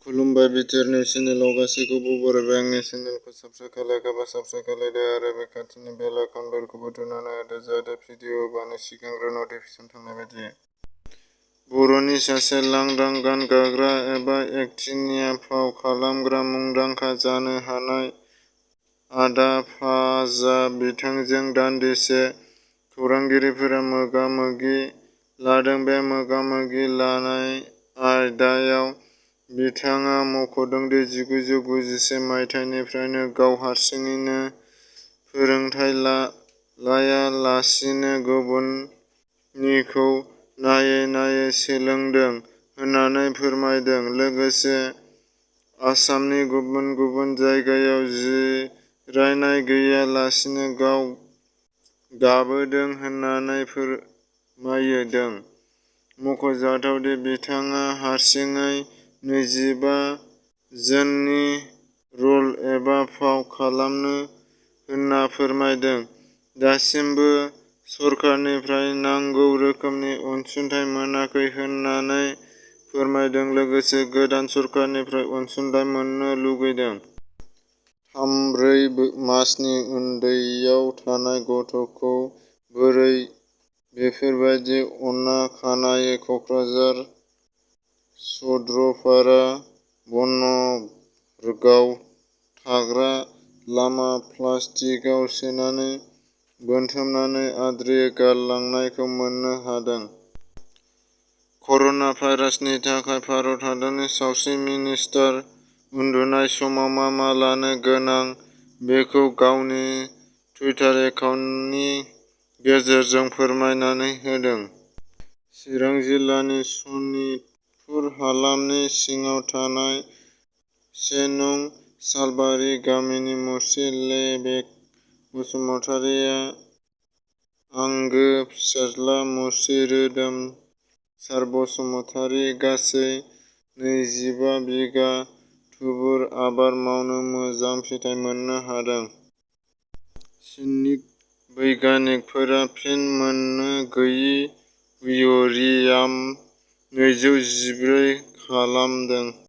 खुलुमबाय बिटिआरनि चेनेलाव गासैखौबो बरायबाय। आंनि चेनेलखौ साबस्क्राइब खालायाखैबा साबस्क्राइब खालायदो आरो बे खाथिनि बेल आइकन बेलखौबो थुनानै होदो जाहाथे भिडिअ होबानो सिगांग्रो नटिफिकेसन थांनाय बायदि। बर'नि सासे लांदां गान गाग्रा एबा एक्ट्रेसनि फाव खालामग्रा मुंदांखा जानो हानाय आदा फाजा बिथांजों दान्दिसे खौरांगिरिफोरा मोगा-मोगि लादों। बे मोगा-मोगि लानाय आयदायाव बिथाङा मख'दों दि 1991 मायथाइनिफ्रायनो गाव हारसिङैनो फोरोंथाय लायालासिनो गुबुननिखौ नायै सोलोंदों होननानै फोरमायदों। लोगोसे आसामनि गुबुन गुबुन जायगायाव जिरायनाय गैयालासिनो गाव गाबोदों होननानै फोरमायदों। मख'जाथाव दि बिथाङा हारसिङै 25 जननि रल एबा फाव खालामो होनना फोरमायदों। दासिमबो सरकारनिफ्राय नांगौ रोखोमनि अनसुंथाय मोनाखै होननानै फोरमायदों। लोगोसे गोदान सरकारनिफ्राय अनसुंथाय मोन्नो लुबैदों। 3-4 मासनि उन्दैयाव थानाय गथ'खौ बोरै बेफोरबादि अनखानायै क'क्राझार सद्रपारा बनरगाव थाग्रा लामा प्लास्टिकआव सोनानै बोनथुमनानै आद्रियै गारलांनायखौ मोननो हादों। कर'ना भाइरासनि थाखाय भारत हादरनि सावस्रि मिनिस्टारआ उन्दुनाय समाव मा लानो गोनां बेखौ गावनि टुइटार एकाउन्टनि गेजेरजों फोरमायनानै होदों। चिरां जिल्लानि सनितपुर हालामनि सिङाव थानाय 1 नं सालबारि गामिनि मुस्रि लेबेग बसुमतारीया आंगो फिसाज्ला मुस्रि रोदोमसार बसुमतारी गासै 25 बिगा थुबुर आबाद मावना मोजां फिथाइ मोननो हादों। चीननि बैगियानिकफोरा फिन मोननो गैयै इउरेनियाम-214 खालामदों।